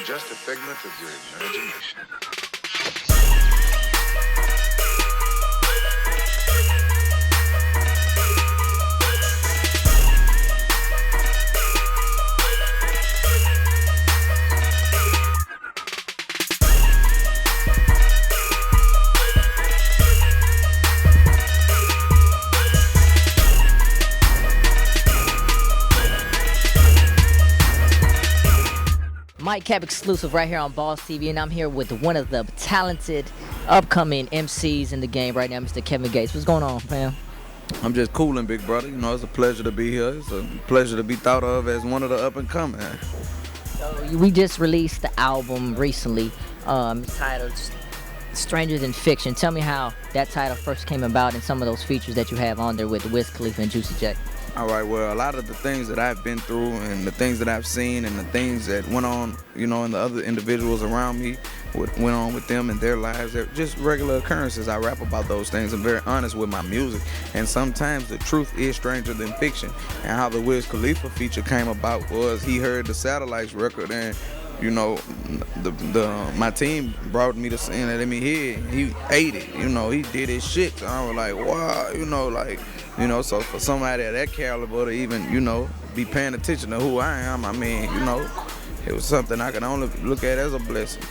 just a figment of your imagination. Mike Cap exclusive right here on Boss TV, and I'm here with one of the talented upcoming MCs in the game right now, Mr. Kevin Gates. What's going on, fam? I'm just cooling, big brother. You know, it's a pleasure to be here. It's a pleasure to be thought of as one of the up and coming. So we just released the album recently, titled Stranger Than Fiction. Tell me how that title first came about and some of those features that you have on there with Wiz Khalifa and Juicy J. All right, well, a lot of the things that I've been through and the things that I've seen and the things that went on, you know, and the other individuals around me, what went on with them and their lives, they're just regular occurrences. I rap about those things. I'm very honest with my music. And sometimes the truth is stranger than fiction. And how the Wiz Khalifa feature came about was he heard the Satellites record and, you know, my team brought me to sing it. Let me hear it. He ate it. You know, he did his shit. So I was like, wow, you know, like, you know, so for somebody of that caliber to even, you know, be paying attention to who I am, I mean, you know, it was something I can only look at as a blessing.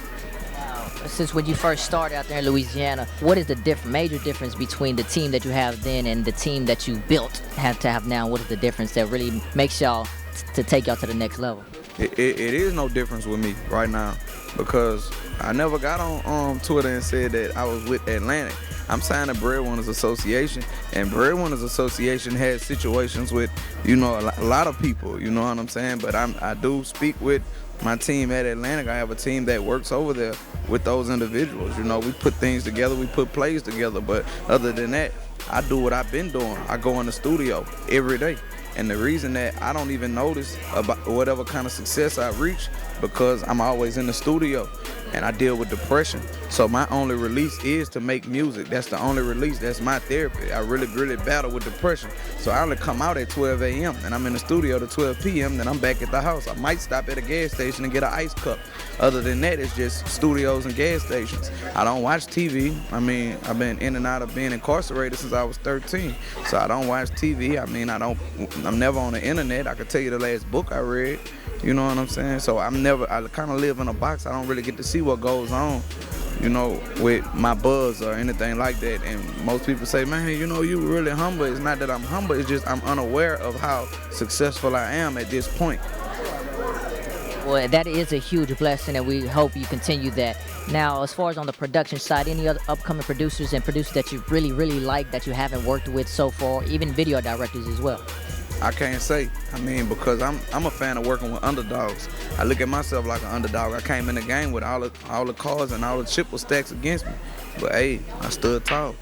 Wow. Since when you first started out there in Louisiana, what is the major difference between the team that you have then and the team that you built have now? What is the difference that really makes y'all to take y'all to the next level? It is no difference with me right now because I never got on Twitter and said that I was with Atlantic. I'm signed to Breadwinners Association, and Breadwinners Association has situations with, you know, a lot of people, you know what I'm saying? But I do speak with my team at Atlantic. I have a team that works over there with those individuals. You know, we put things together, we put plays together, but other than that, I do what I've been doing. I go in the studio every day. And the reason that I don't even notice about whatever kind of success I reach because I'm always in the studio and I deal with depression. So my only release is to make music. That's the only release. That's my therapy. I really, really battle with depression. So I only come out at 12 a.m. and I'm in the studio to 12 p.m. Then I'm back at the house. I might stop at a gas station and get an ice cup. Other than that, it's just studios and gas stations. I don't watch TV. I mean, I've been in and out of being incarcerated since I was 13. So I don't watch TV. I mean, I'm never on the internet. I could tell you the last book I read. You know what I'm saying? So I kind of live in a box. I don't really get to see what goes on, you know, with my buzz or anything like that. And most people say, man, you know, you really humble. It's not that I'm humble. It's just I'm unaware of how successful I am at this point. Well, that is a huge blessing, and we hope you continue that. Now, as far as on the production side, any other upcoming producers that you really, really like that you haven't worked with so far, even video directors as well? I can't say. I mean, because I'm a fan of working with underdogs. I look at myself like an underdog. I came in the game with all the cards and all the chip was stacked against me. But hey, I stood tall.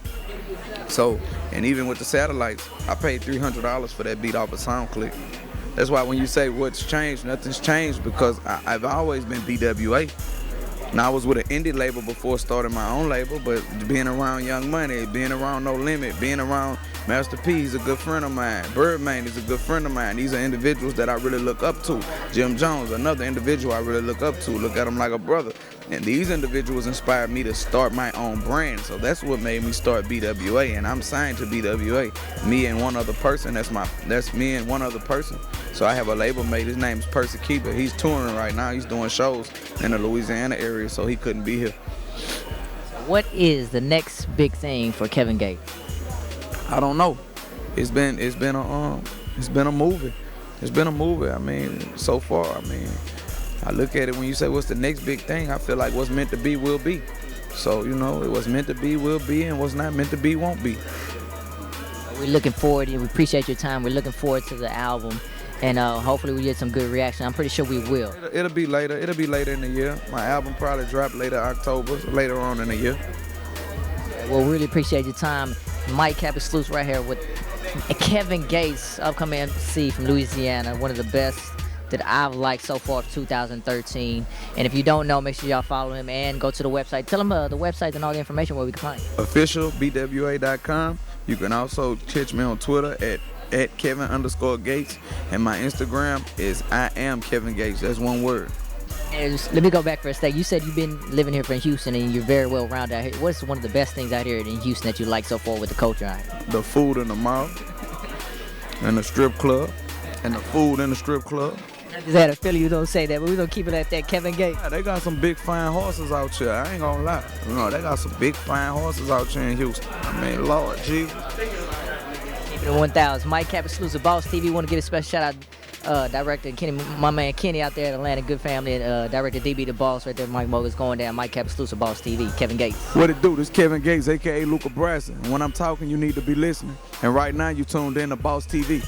So, and even with the Satellites, I paid $300 for that beat off of SoundClick. That's why when you say what's changed, nothing's changed because I've always been BWA. Now, I was with an indie label before starting my own label, but being around Young Money, being around No Limit, being around Master P, he's a good friend of mine. Birdman is a good friend of mine. These are individuals that I really look up to. Jim Jones, another individual I really look up to. Look at him like a brother. And these individuals inspired me to start my own brand. So that's what made me start BWA. And I'm signed to BWA. Me and one other person. That's me and one other person. So I have a label mate. His name is Percy Keeper. He's touring right now. He's doing shows in the Louisiana area, so he couldn't be here. What is the next big thing for Kevin Gates? I don't know. It's been a movie. It's been a movie. I mean, so far, I mean, I look at it when you say what's the next big thing, I feel like what's meant to be will be. So, you know, what's meant to be will be, and what's not meant to be won't be. We're looking forward, and we appreciate your time. We're looking forward to the album, and hopefully we get some good reaction. I'm pretty sure we will. It'll be later. It'll be later in the year. My album probably drop later October, so later on in the year. Well, really appreciate your time. Mike Cap exclusive right here with Kevin Gates, upcoming MC from Louisiana, one of the best that I've liked so far of 2013. And if you don't know, make sure y'all follow him and go to the website. Tell him the website and all the information where we can find you. Officialbwa.com. You can also catch me on Twitter at Kevin_Gates, and my Instagram is I am Kevin Gates. That's one word. And let me go back for a sec. You said you've been living here from Houston and you're very well rounded out here. What's one of the best things out here in Houston that you like so far with the culture out here? The food in the mall, and the strip club, and the food in the strip club. I just had a feeling you don't say that, but we're gonna keep it at that. Kevin Gates. Yeah, they got some big fine horses out here. I ain't gonna lie. You know, they got some big fine horses out here in Houston. I mean, Lord Jesus. Keep it at 1,000. Mike Cap exclusive Boss TV. Want to give a special shout out, director Kenny, my man Kenny out there at Atlanta, good family, and director DB the Boss right there. Mike Moga's going down. Mike Cap exclusive Boss TV. Kevin Gates. What it do? This Kevin Gates, aka Luca Brasson. And when I'm talking, you need to be listening. And right now, you tuned in to Boss TV.